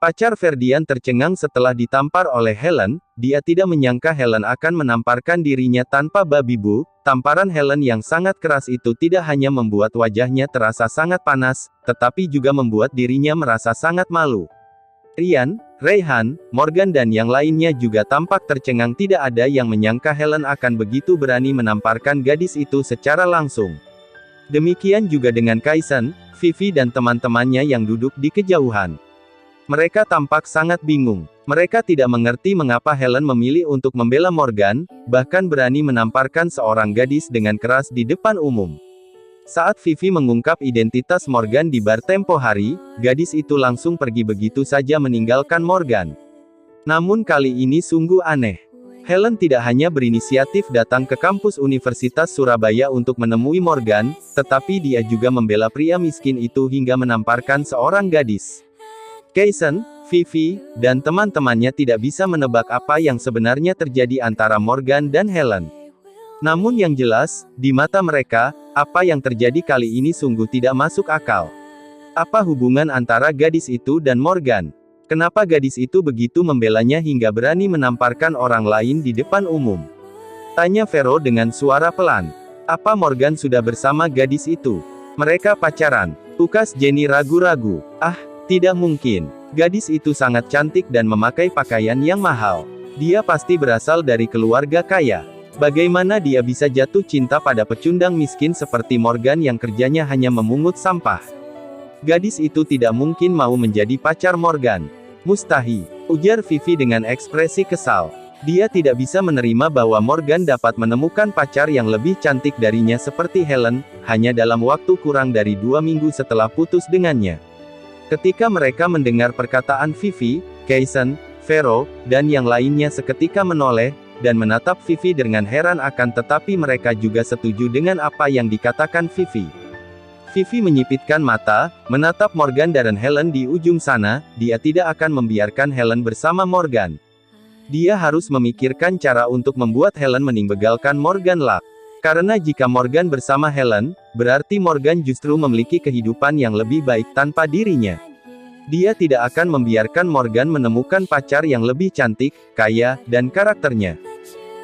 Pacar Ferdian tercengang setelah ditampar oleh Helen. Dia tidak menyangka Helen akan menamparkan dirinya tanpa babi bu. Tamparan Helen yang sangat keras itu tidak hanya membuat wajahnya terasa sangat panas, tetapi juga membuat dirinya merasa sangat malu. Ryan, Rayhan, Morgan dan yang lainnya juga tampak tercengang. Tidak ada yang menyangka Helen akan begitu berani menamparkan gadis itu secara langsung. Demikian juga dengan Kaisen, Vivi dan teman-temannya yang duduk di kejauhan. Mereka tampak sangat bingung. Mereka tidak mengerti mengapa Helen memilih untuk membela Morgan, bahkan berani menamparkan seorang gadis dengan keras di depan umum. Saat Vivi mengungkap identitas Morgan di bar tempo hari, gadis itu langsung pergi begitu saja meninggalkan Morgan. Namun kali ini sungguh aneh. Helen tidak hanya berinisiatif datang ke kampus Universitas Surabaya untuk menemui Morgan, tetapi dia juga membela pria miskin itu hingga menamparkan seorang gadis. Kaisen, Vivi, dan teman-temannya tidak bisa menebak apa yang sebenarnya terjadi antara Morgan dan Helen. Namun yang jelas, di mata mereka, apa yang terjadi kali ini sungguh tidak masuk akal. Apa hubungan antara gadis itu dan Morgan? Kenapa gadis itu begitu membelanya hingga berani menamparkan orang lain di depan umum? Tanya Vero dengan suara pelan. Apa Morgan sudah bersama gadis itu? Mereka pacaran. Ukas Jenny ragu-ragu. Tidak mungkin. Gadis itu sangat cantik dan memakai pakaian yang mahal. Dia pasti berasal dari keluarga kaya. Bagaimana dia bisa jatuh cinta pada pecundang miskin seperti Morgan yang kerjanya hanya memungut sampah? Gadis itu tidak mungkin mau menjadi pacar Morgan. Mustahil, ujar Vivi dengan ekspresi kesal. Dia tidak bisa menerima bahwa Morgan dapat menemukan pacar yang lebih cantik darinya seperti Helen, hanya dalam waktu kurang dari 2 minggu setelah putus dengannya. Ketika mereka mendengar perkataan Vivi, Kaisen, Vero, dan yang lainnya seketika menoleh, dan menatap Vivi dengan heran akan tetapi mereka juga setuju dengan apa yang dikatakan Vivi. Vivi menyipitkan mata, menatap Morgan dan Helen di ujung sana. Dia tidak akan membiarkan Helen bersama Morgan. Dia harus memikirkan cara untuk membuat Helen meninggalkan Morgan Luck. Karena jika Morgan bersama Helen, berarti Morgan justru memiliki kehidupan yang lebih baik tanpa dirinya. Dia tidak akan membiarkan Morgan menemukan pacar yang lebih cantik, kaya, dan karakternya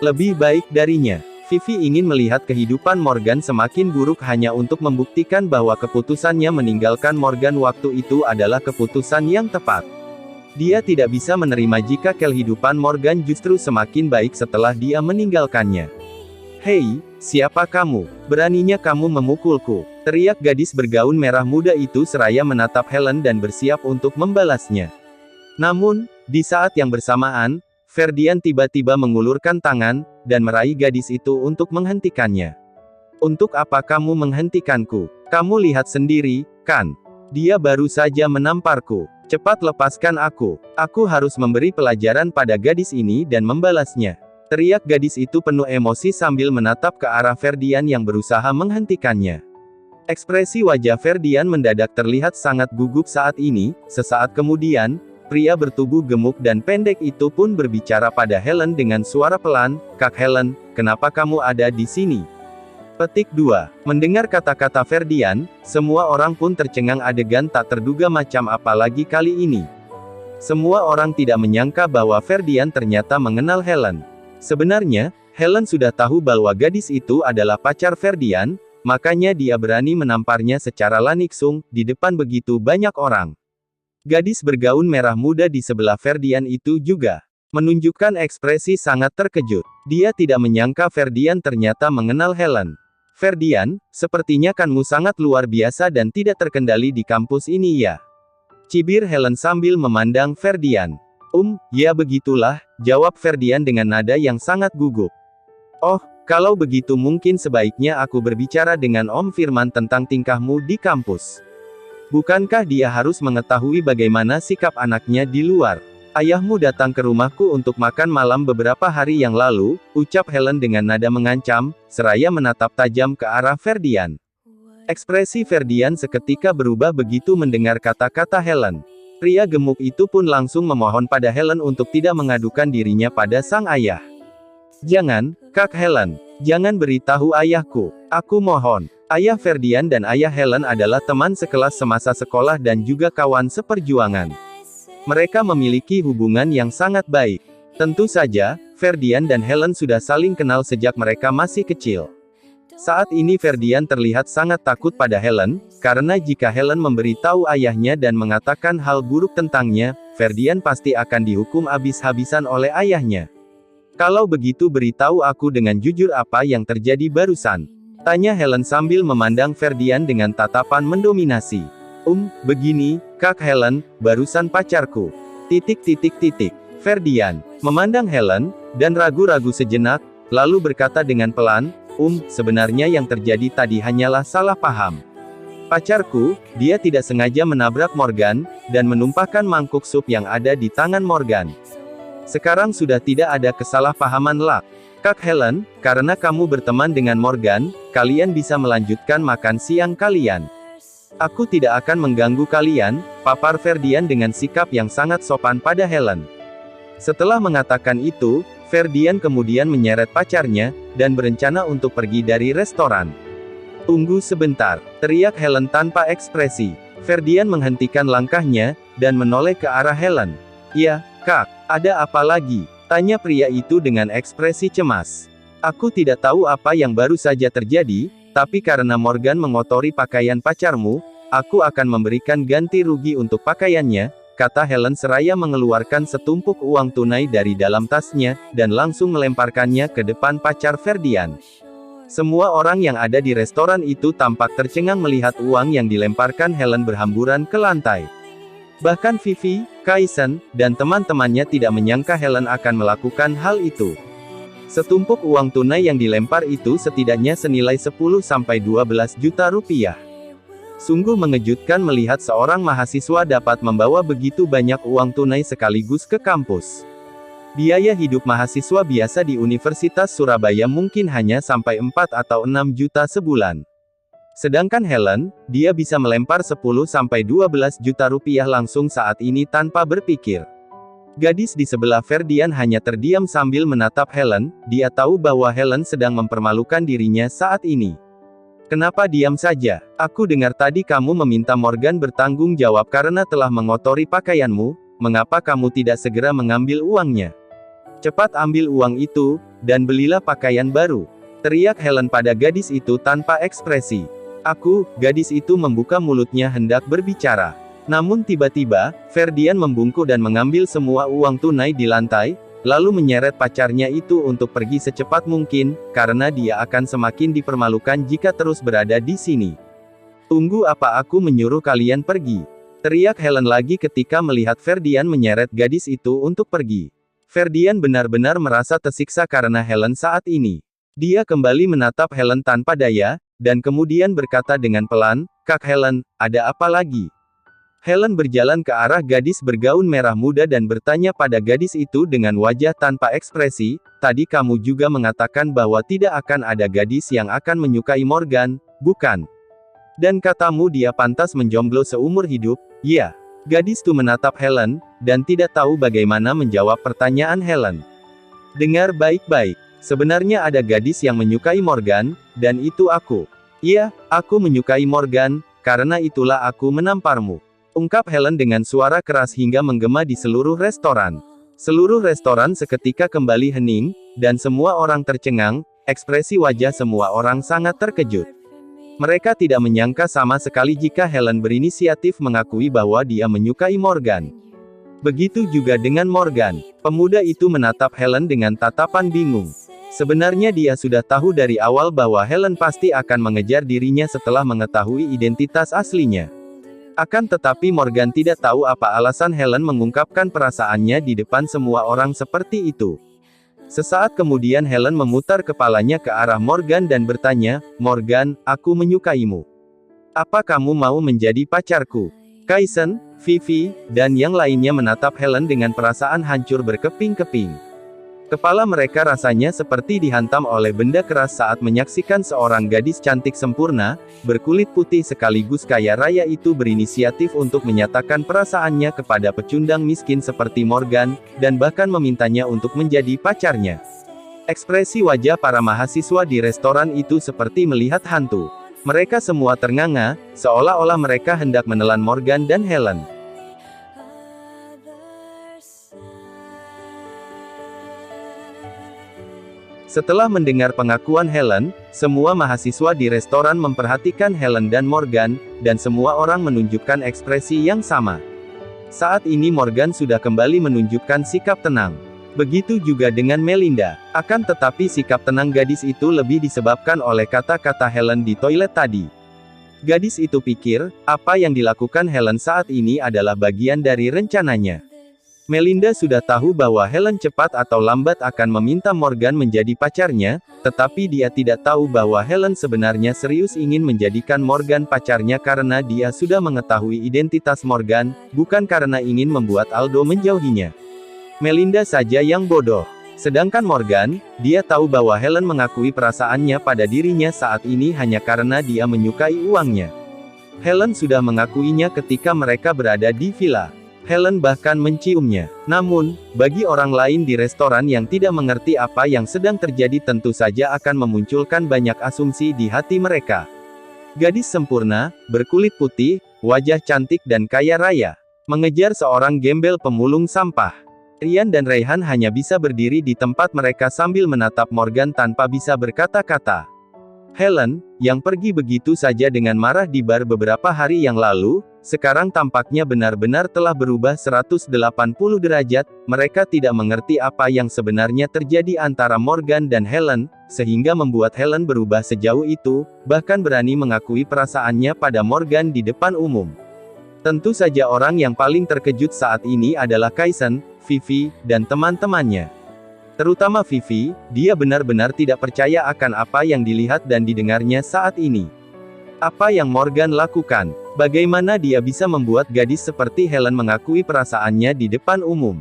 lebih baik darinya. Vivi ingin melihat kehidupan Morgan semakin buruk hanya untuk membuktikan bahwa keputusannya meninggalkan Morgan waktu itu adalah keputusan yang tepat. Dia tidak bisa menerima jika kehidupan Morgan justru semakin baik setelah dia meninggalkannya. "Hei, siapa kamu? Beraninya kamu memukulku?" teriak gadis bergaun merah muda itu seraya menatap Helen dan bersiap untuk membalasnya. Namun, di saat yang bersamaan, Ferdian tiba-tiba mengulurkan tangan, dan meraih gadis itu untuk menghentikannya. "Untuk apa kamu menghentikanku? Kamu lihat sendiri, kan? Dia baru saja menamparku. Cepat lepaskan aku. Aku harus memberi pelajaran pada gadis ini dan membalasnya," teriak gadis itu penuh emosi sambil menatap ke arah Ferdian yang berusaha menghentikannya. Ekspresi wajah Ferdian mendadak terlihat sangat gugup saat ini. Sesaat kemudian, pria bertubuh gemuk dan pendek itu pun berbicara pada Helen dengan suara pelan, "Kak Helen, kenapa kamu ada di sini?" Petik 2. Mendengar kata-kata Ferdian, semua orang pun tercengang. Adegan tak terduga macam apa lagi kali ini. Semua orang tidak menyangka bahwa Ferdian ternyata mengenal Helen. Sebenarnya, Helen sudah tahu bahwa gadis itu adalah pacar Ferdian, makanya dia berani menamparnya secara langsung, di depan begitu banyak orang. Gadis bergaun merah muda di sebelah Ferdian itu juga menunjukkan ekspresi sangat terkejut. Dia tidak menyangka Ferdian ternyata mengenal Helen. "Ferdian, sepertinya kamu sangat luar biasa dan tidak terkendali di kampus ini ya?" cibir Helen sambil memandang Ferdian. Ya begitulah," jawab Ferdian dengan nada yang sangat gugup. "Oh, kalau begitu mungkin sebaiknya aku berbicara dengan Om Firman tentang tingkahmu di kampus. Bukankah dia harus mengetahui bagaimana sikap anaknya di luar? Ayahmu datang ke rumahku untuk makan malam beberapa hari yang lalu," ucap Helen dengan nada mengancam, seraya menatap tajam ke arah Ferdian. Ekspresi Ferdian seketika berubah begitu mendengar kata-kata Helen. Pria gemuk itu pun langsung memohon pada Helen untuk tidak mengadukan dirinya pada sang ayah. "Jangan, Kak Helen. Jangan beritahu ayahku. Aku mohon." Ayah Ferdian dan ayah Helen adalah teman sekelas semasa sekolah dan juga kawan seperjuangan. Mereka memiliki hubungan yang sangat baik. Tentu saja, Ferdian dan Helen sudah saling kenal sejak mereka masih kecil. Saat ini Ferdian terlihat sangat takut pada Helen, karena jika Helen memberitahu ayahnya dan mengatakan hal buruk tentangnya, Ferdian pasti akan dihukum habis-habisan oleh ayahnya. Kalau begitu beritahu aku dengan jujur apa yang terjadi barusan. Tanya Helen sambil memandang Ferdian dengan tatapan mendominasi. Begini, Kak Helen, barusan pacarku. Ferdian memandang Helen, dan ragu-ragu sejenak, lalu berkata dengan pelan, sebenarnya yang terjadi tadi hanyalah salah paham. Pacarku, dia tidak sengaja menabrak Morgan, dan menumpahkan mangkuk sup yang ada di tangan Morgan. Sekarang sudah tidak ada kesalahpahaman lah. Kak Helen, karena kamu berteman dengan Morgan, kalian bisa melanjutkan makan siang kalian. Aku tidak akan mengganggu kalian, papar Ferdian dengan sikap yang sangat sopan pada Helen. Setelah mengatakan itu, Ferdian kemudian menyeret pacarnya, dan berencana untuk pergi dari restoran. Tunggu sebentar, teriak Helen tanpa ekspresi. Ferdian menghentikan langkahnya, dan menoleh ke arah Helen. Ya, Kak, ada apa lagi? Tanya pria itu dengan ekspresi cemas. Aku tidak tahu apa yang baru saja terjadi, tapi karena Morgan mengotori pakaian pacarmu, aku akan memberikan ganti rugi untuk pakaiannya, kata Helen seraya mengeluarkan setumpuk uang tunai dari dalam tasnya, dan langsung melemparkannya ke depan pacar Ferdian. Semua orang yang ada di restoran itu tampak tercengang melihat uang yang dilemparkan Helen berhamburan ke lantai. Bahkan Vivi, Kaisen, dan teman-temannya tidak menyangka Helen akan melakukan hal itu. Setumpuk uang tunai yang dilempar itu setidaknya senilai 10–12 juta rupiah. Sungguh mengejutkan melihat seorang mahasiswa dapat membawa begitu banyak uang tunai sekaligus ke kampus. Biaya hidup mahasiswa biasa di Universitas Surabaya mungkin hanya sampai 4 atau 6 juta sebulan. Sedangkan Helen, dia bisa melempar 10–12 juta rupiah langsung saat ini tanpa berpikir. Gadis di sebelah Ferdian hanya terdiam sambil menatap Helen, dia tahu bahwa Helen sedang mempermalukan dirinya saat ini. Kenapa diam saja? Aku dengar tadi kamu meminta Morgan bertanggung jawab karena telah mengotori pakaianmu, mengapa kamu tidak segera mengambil uangnya? Cepat ambil uang itu, dan belilah pakaian baru. Teriak Helen pada gadis itu tanpa ekspresi. Gadis itu membuka mulutnya hendak berbicara. Namun tiba-tiba, Ferdian membungkuk dan mengambil semua uang tunai di lantai, lalu menyeret pacarnya itu untuk pergi secepat mungkin, karena dia akan semakin dipermalukan jika terus berada di sini. Tunggu apa aku menyuruh kalian pergi? Teriak Helen lagi ketika melihat Ferdian menyeret gadis itu untuk pergi. Ferdian benar-benar merasa tersiksa karena Helen saat ini. Dia kembali menatap Helen tanpa daya, dan kemudian berkata dengan pelan, Kak Helen, ada apa lagi? Helen berjalan ke arah gadis bergaun merah muda dan bertanya pada gadis itu dengan wajah tanpa ekspresi, tadi kamu juga mengatakan bahwa tidak akan ada gadis yang akan menyukai Morgan, bukan? Dan katamu dia pantas menjomblo seumur hidup, ya. Gadis itu menatap Helen, dan tidak tahu bagaimana menjawab pertanyaan Helen. Dengar baik-baik, sebenarnya ada gadis yang menyukai Morgan, dan itu aku. Iya, aku menyukai Morgan, karena itulah aku menamparmu. Ungkap Helen dengan suara keras hingga menggema di seluruh restoran. Seluruh restoran seketika kembali hening, dan semua orang tercengang, ekspresi wajah semua orang sangat terkejut. Mereka tidak menyangka sama sekali jika Helen berinisiatif mengakui bahwa dia menyukai Morgan. Begitu juga dengan Morgan. Pemuda itu menatap Helen dengan tatapan bingung. Sebenarnya dia sudah tahu dari awal bahwa Helen pasti akan mengejar dirinya setelah mengetahui identitas aslinya. Akan tetapi Morgan tidak tahu apa alasan Helen mengungkapkan perasaannya di depan semua orang seperti itu. Sesaat kemudian Helen memutar kepalanya ke arah Morgan dan bertanya, Morgan, aku menyukaimu. Apa kamu mau menjadi pacarku? Kaisen, Vivi, dan yang lainnya menatap Helen dengan perasaan hancur berkeping-keping. Kepala mereka rasanya seperti dihantam oleh benda keras saat menyaksikan seorang gadis cantik sempurna, berkulit putih sekaligus kaya raya itu berinisiatif untuk menyatakan perasaannya kepada pecundang miskin seperti Morgan, dan bahkan memintanya untuk menjadi pacarnya. Ekspresi wajah para mahasiswa di restoran itu seperti melihat hantu. Mereka semua ternganga, seolah-olah mereka hendak menelan Morgan dan Helen. Setelah mendengar pengakuan Helen, semua mahasiswa di restoran memperhatikan Helen dan Morgan, dan semua orang menunjukkan ekspresi yang sama. Saat ini Morgan sudah kembali menunjukkan sikap tenang. Begitu juga dengan Melinda. Akan tetapi sikap tenang gadis itu lebih disebabkan oleh kata-kata Helen di toilet tadi. Gadis itu pikir, apa yang dilakukan Helen saat ini adalah bagian dari rencananya. Melinda sudah tahu bahwa Helen cepat atau lambat akan meminta Morgan menjadi pacarnya, tetapi dia tidak tahu bahwa Helen sebenarnya serius ingin menjadikan Morgan pacarnya karena dia sudah mengetahui identitas Morgan, bukan karena ingin membuat Aldo menjauhinya. Melinda saja yang bodoh. Sedangkan Morgan, dia tahu bahwa Helen mengakui perasaannya pada dirinya saat ini hanya karena dia menyukai uangnya. Helen sudah mengakuinya ketika mereka berada di villa. Helen bahkan menciumnya. Namun, bagi orang lain di restoran yang tidak mengerti apa yang sedang terjadi tentu saja akan memunculkan banyak asumsi di hati mereka. Gadis sempurna, berkulit putih, wajah cantik dan kaya raya, mengejar seorang gembel pemulung sampah. Rian dan Raihan hanya bisa berdiri di tempat mereka sambil menatap Morgan tanpa bisa berkata-kata. Helen, yang pergi begitu saja dengan marah di bar beberapa hari yang lalu, sekarang tampaknya benar-benar telah berubah 180 derajat, mereka tidak mengerti apa yang sebenarnya terjadi antara Morgan dan Helen, sehingga membuat Helen berubah sejauh itu, bahkan berani mengakui perasaannya pada Morgan di depan umum. Tentu saja orang yang paling terkejut saat ini adalah Kaisen, Vivi, dan teman-temannya. Terutama Vivi, dia benar-benar tidak percaya akan apa yang dilihat dan didengarnya saat ini. Apa yang Morgan lakukan? Bagaimana dia bisa membuat gadis seperti Helen mengakui perasaannya di depan umum?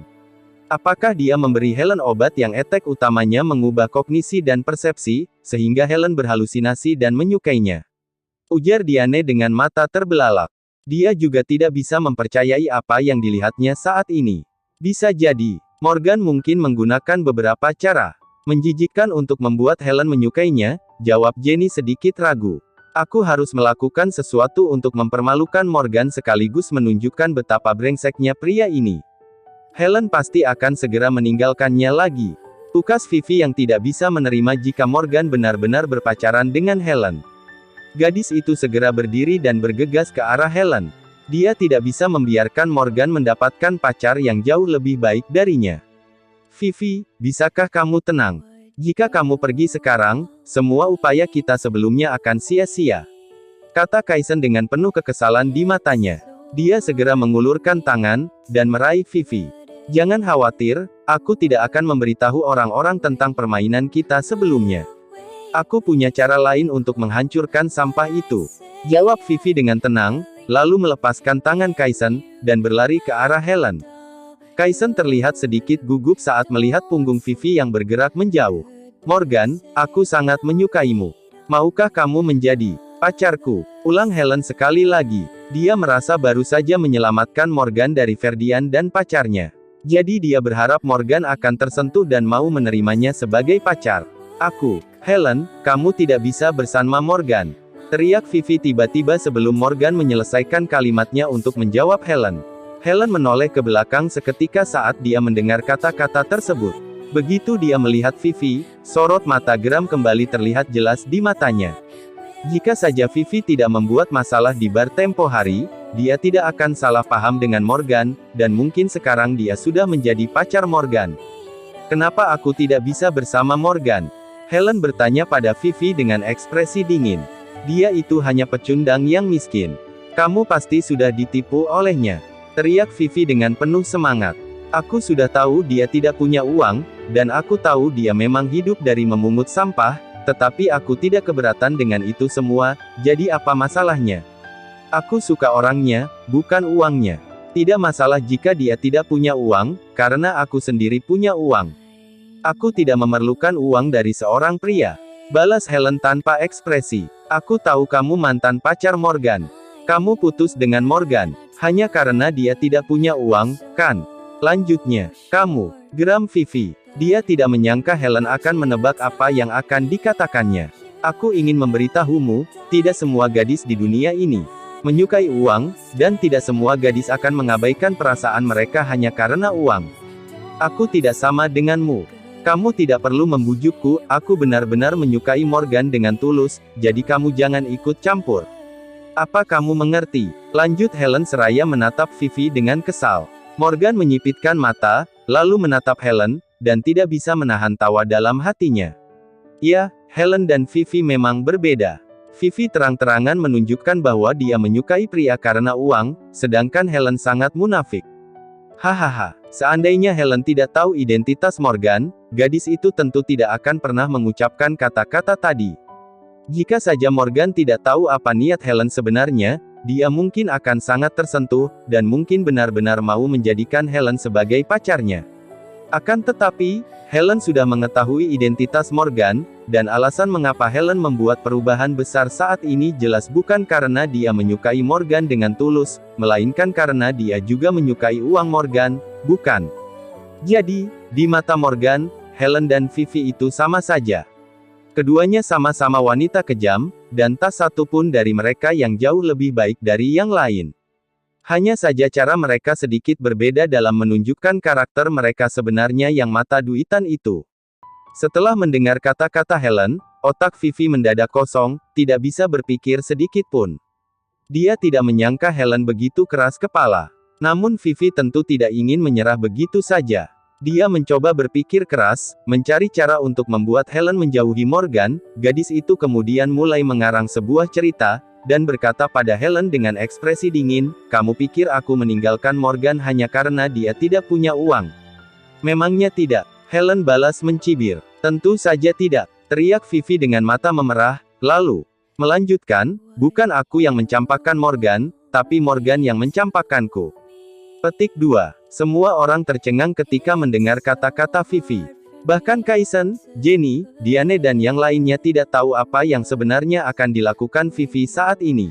Apakah dia memberi Helen obat yang efek utamanya mengubah kognisi dan persepsi, sehingga Helen berhalusinasi dan menyukainya? Ujar Diane dengan mata terbelalak. Dia juga tidak bisa mempercayai apa yang dilihatnya saat ini. Bisa jadi, Morgan mungkin menggunakan beberapa cara menjijikkan untuk membuat Helen menyukainya, jawab Jenny sedikit ragu. Aku harus melakukan sesuatu untuk mempermalukan Morgan sekaligus menunjukkan betapa brengseknya pria ini. Helen pasti akan segera meninggalkannya lagi. Tukas Vivi yang tidak bisa menerima jika Morgan benar-benar berpacaran dengan Helen. Gadis itu segera berdiri dan bergegas ke arah Helen. Dia tidak bisa membiarkan Morgan mendapatkan pacar yang jauh lebih baik darinya. Vivi, bisakah kamu tenang? Jika kamu pergi sekarang, semua upaya kita sebelumnya akan sia-sia. Kata Kaisen dengan penuh kekesalan di matanya. Dia segera mengulurkan tangan, dan meraih Vivi. Jangan khawatir, aku tidak akan memberitahu orang-orang tentang permainan kita sebelumnya. Aku punya cara lain untuk menghancurkan sampah itu. Jawab Vivi dengan tenang, lalu melepaskan tangan Kaisen, dan berlari ke arah Helen. Kaisen terlihat sedikit gugup saat melihat punggung Vivi yang bergerak menjauh. Morgan, aku sangat menyukaimu. Maukah kamu menjadi pacarku? Ulang Helen sekali lagi. Dia merasa baru saja menyelamatkan Morgan dari Ferdian dan pacarnya. Jadi dia berharap Morgan akan tersentuh dan mau menerimanya sebagai pacar. Aku, Helen, kamu tidak bisa bersama Morgan. Teriak Vivi tiba-tiba sebelum Morgan menyelesaikan kalimatnya untuk menjawab Helen. Helen menoleh ke belakang seketika saat dia mendengar kata-kata tersebut. Begitu dia melihat Vivi, sorot mata geram kembali terlihat jelas di matanya. Jika saja Vivi tidak membuat masalah di bar tempo hari, dia tidak akan salah paham dengan Morgan, dan mungkin sekarang dia sudah menjadi pacar Morgan. Kenapa aku tidak bisa bersama Morgan? Helen bertanya pada Vivi dengan ekspresi dingin. Dia itu hanya pecundang yang miskin. Kamu pasti sudah ditipu olehnya. Teriak Vivi dengan penuh semangat. Aku sudah tahu dia tidak punya uang, dan aku tahu dia memang hidup dari memungut sampah, tetapi aku tidak keberatan dengan itu semua, jadi apa masalahnya? Aku suka orangnya, bukan uangnya. Tidak masalah jika dia tidak punya uang, karena aku sendiri punya uang. Aku tidak memerlukan uang dari seorang pria. Balas Helen tanpa ekspresi. Aku tahu kamu mantan pacar Morgan. Kamu putus dengan Morgan, hanya karena dia tidak punya uang, kan? Lanjutnya, kamu, geram Vivi. Dia tidak menyangka Helen akan menebak apa yang akan dikatakannya. Aku ingin memberitahumu, tidak semua gadis di dunia ini menyukai uang, dan tidak semua gadis akan mengabaikan perasaan mereka hanya karena uang. Aku tidak sama denganmu. Kamu tidak perlu membujukku, aku benar-benar menyukai Morgan dengan tulus, jadi kamu jangan ikut campur. Apa kamu mengerti? Lanjut Helen seraya menatap Vivi dengan kesal. Morgan menyipitkan mata, lalu menatap Helen, dan tidak bisa menahan tawa dalam hatinya. Ya, Helen dan Vivi memang berbeda. Vivi terang-terangan menunjukkan bahwa dia menyukai pria karena uang, sedangkan Helen sangat munafik. Hahaha, seandainya Helen tidak tahu identitas Morgan, gadis itu tentu tidak akan pernah mengucapkan kata-kata tadi. Jika saja Morgan tidak tahu apa niat Helen sebenarnya, dia mungkin akan sangat tersentuh, dan mungkin benar-benar mau menjadikan Helen sebagai pacarnya. Akan tetapi, Helen sudah mengetahui identitas Morgan, dan alasan mengapa Helen membuat perubahan besar saat ini jelas bukan karena dia menyukai Morgan dengan tulus, melainkan karena dia juga menyukai uang Morgan, bukan? Jadi, di mata Morgan, Helen dan Vivi itu sama saja. Keduanya sama-sama wanita kejam, dan tak satu pun dari mereka yang jauh lebih baik dari yang lain. Hanya saja cara mereka sedikit berbeda dalam menunjukkan karakter mereka sebenarnya yang mata duitan itu. Setelah mendengar kata-kata Helen, otak Vivi mendadak kosong, tidak bisa berpikir sedikit pun. Dia tidak menyangka Helen begitu keras kepala. Namun Vivi tentu tidak ingin menyerah begitu saja. Dia mencoba berpikir keras, mencari cara untuk membuat Helen menjauhi Morgan. Gadis itu kemudian mulai mengarang sebuah cerita, dan berkata pada Helen dengan ekspresi dingin, "Kamu pikir aku meninggalkan Morgan hanya karena dia tidak punya uang? Memangnya tidak?" Helen balas mencibir. "Tentu saja tidak," teriak Vivi dengan mata memerah, lalu melanjutkan, "Bukan aku yang mencampakkan Morgan, tapi Morgan yang mencampakkanku." Petik 2. Semua orang tercengang ketika mendengar kata-kata Vivi. Bahkan Kaisen, Jenny, Diane dan yang lainnya tidak tahu apa yang sebenarnya akan dilakukan Vivi saat ini.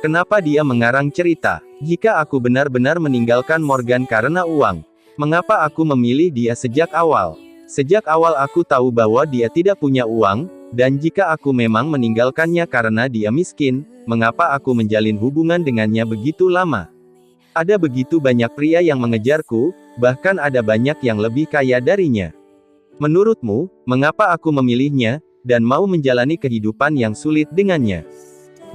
Kenapa dia mengarang cerita? Jika aku benar-benar meninggalkan Morgan karena uang, mengapa aku memilih dia sejak awal? Sejak awal aku tahu bahwa dia tidak punya uang, dan jika aku memang meninggalkannya karena dia miskin, mengapa aku menjalin hubungan dengannya begitu lama? Ada begitu banyak pria yang mengejarku, bahkan ada banyak yang lebih kaya darinya. Menurutmu, mengapa aku memilihnya, dan mau menjalani kehidupan yang sulit dengannya?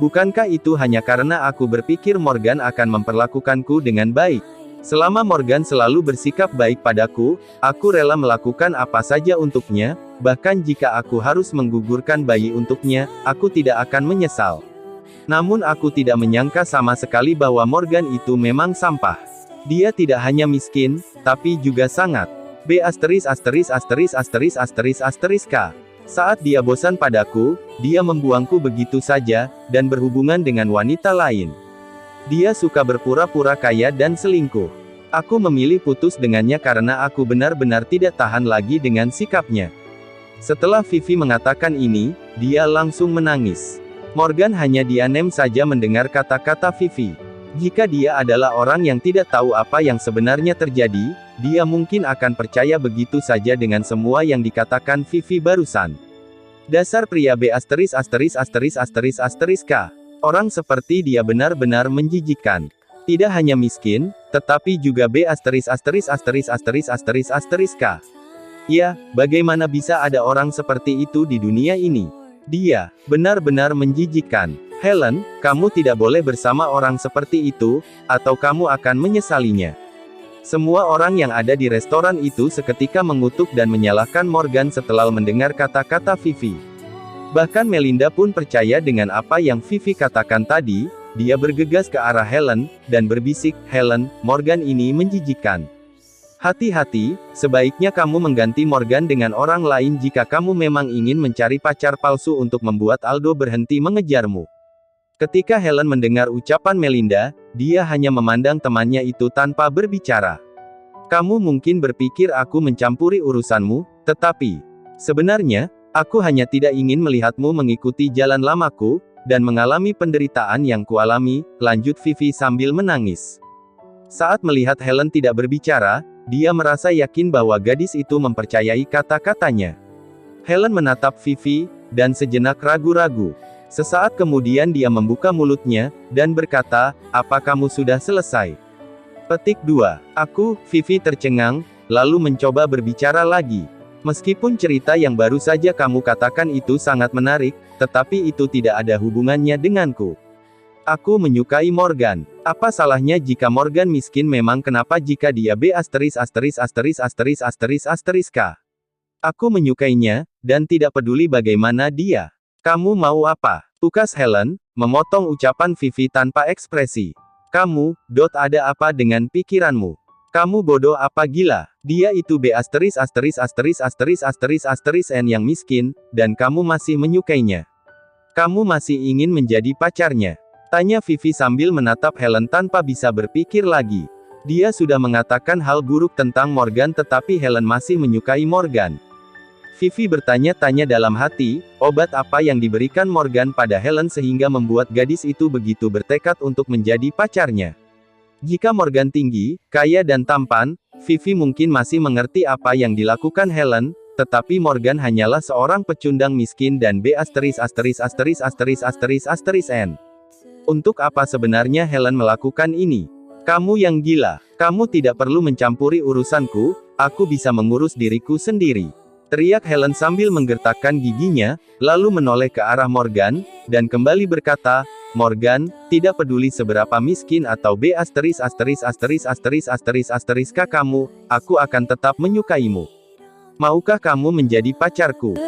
Bukankah itu hanya karena aku berpikir Morgan akan memperlakukanku dengan baik? Selama Morgan selalu bersikap baik padaku, aku rela melakukan apa saja untuknya, bahkan jika aku harus menggugurkan bayi untuknya, aku tidak akan menyesal. Namun aku tidak menyangka sama sekali bahwa Morgan itu memang sampah. Dia tidak hanya miskin, tapi juga sangat K. Saat dia bosan padaku, dia membuangku begitu saja, dan berhubungan dengan wanita lain. Dia suka berpura-pura kaya dan selingkuh. Aku memilih putus dengannya karena aku benar-benar tidak tahan lagi dengan sikapnya. Setelah Vivi mengatakan ini, dia langsung menangis. Morgan hanya diam saja mendengar kata-kata Vivi. Jika dia adalah orang yang tidak tahu apa yang sebenarnya terjadi, dia mungkin akan percaya begitu saja dengan semua yang dikatakan Vivi barusan. Dasar pria K. Orang seperti dia benar-benar menjijikkan. Tidak hanya miskin, tetapi juga K. Ya, bagaimana bisa ada orang seperti itu di dunia ini? Dia benar-benar menjijikkan. Helen, kamu tidak boleh bersama orang seperti itu, atau kamu akan menyesalinya. Semua orang yang ada di restoran itu seketika mengutuk dan menyalahkan Morgan setelah mendengar kata-kata Vivi. Bahkan Melinda pun percaya dengan apa yang Vivi katakan tadi. Dia bergegas ke arah Helen, dan berbisik, "Helen, Morgan ini menjijikkan. Hati-hati, sebaiknya kamu mengganti Morgan dengan orang lain jika kamu memang ingin mencari pacar palsu untuk membuat Aldo berhenti mengejarmu." Ketika Helen mendengar ucapan Melinda, dia hanya memandang temannya itu tanpa berbicara. "Kamu mungkin berpikir aku mencampuri urusanmu, tetapi sebenarnya, aku hanya tidak ingin melihatmu mengikuti jalan lamaku, dan mengalami penderitaan yang kualami," lanjut Vivi sambil menangis. Saat melihat Helen tidak berbicara, dia merasa yakin bahwa gadis itu mempercayai kata-katanya. Helen menatap Vivi, dan sejenak ragu-ragu. Sesaat kemudian dia membuka mulutnya, dan berkata, "Apa kamu sudah selesai?" Petik 2. Aku, Vivi tercengang, lalu mencoba berbicara lagi. Meskipun cerita yang baru saja kamu katakan itu sangat menarik, tetapi itu tidak ada hubungannya denganku. Aku menyukai Morgan. Apa salahnya jika Morgan miskin memang kenapa jika dia B******************************************************************************************************************************************************************************************************************************************************* Aku menyukainya, dan tidak peduli bagaimana dia. Kamu mau apa? Tukas Helen, memotong ucapan Vivi tanpa ekspresi. Kamu, ada apa dengan pikiranmu? Kamu bodoh apa gila? Dia itu B*******************N yang miskin, dan kamu masih menyukainya. Kamu masih ingin menjadi pacarnya? Tanya Vivi sambil menatap Helen tanpa bisa berpikir lagi. Dia sudah mengatakan hal buruk tentang Morgan tetapi Helen masih menyukai Morgan. Vivi bertanya-tanya dalam hati, obat apa yang diberikan Morgan pada Helen sehingga membuat gadis itu begitu bertekad untuk menjadi pacarnya. Jika Morgan tinggi, kaya dan tampan, Vivi mungkin masih mengerti apa yang dilakukan Helen, tetapi Morgan hanyalah seorang pecundang miskin dan B*********N. Untuk apa sebenarnya Helen melakukan ini? Kamu yang gila. Kamu tidak perlu mencampuri urusanku, aku bisa mengurus diriku sendiri. Teriak Helen sambil menggertakkan giginya, lalu menoleh ke arah Morgan, dan kembali berkata, Morgan, tidak peduli seberapa miskin atau kamu, aku akan tetap menyukaimu. Maukah kamu menjadi pacarku?